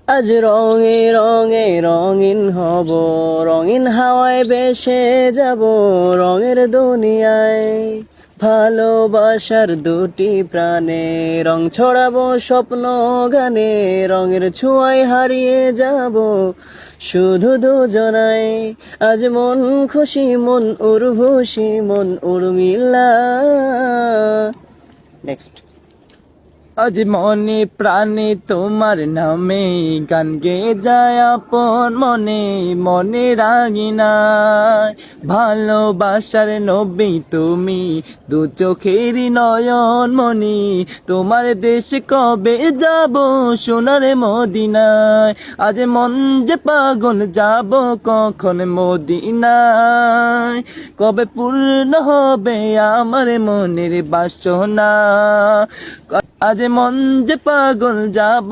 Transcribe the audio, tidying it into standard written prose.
আজ রঙে রঙে রঙিন হব, রঙিন হাওয়ায় ভেসে যাব রঙের দুনিয়ায়। ভালোবাসার দুটি প্রাণে রং ছড়াবো স্বপ্ন গানে, রঙের ছোঁয়ায় হারিয়ে যাব শুধু দুজনাই। আজ মন খুশি মন উর্বশী মন উর্মিলা। নেক্সট। আজ মনে প্রাণে তোমার নামে গান গেয়ে যায় আপন মনে, মনে রাঙিনায় ভালোবাসার নবী তুমি, দু চোখেরই নয়ন মনি। তোমার দেশে কবে যাব সোনার মদিনায়, আজ মন যে পাগল যাব কখন মদিনায়। কবে পূর্ণ হবে আমার মনের বাসনা, আজ মন যে পাগল যাব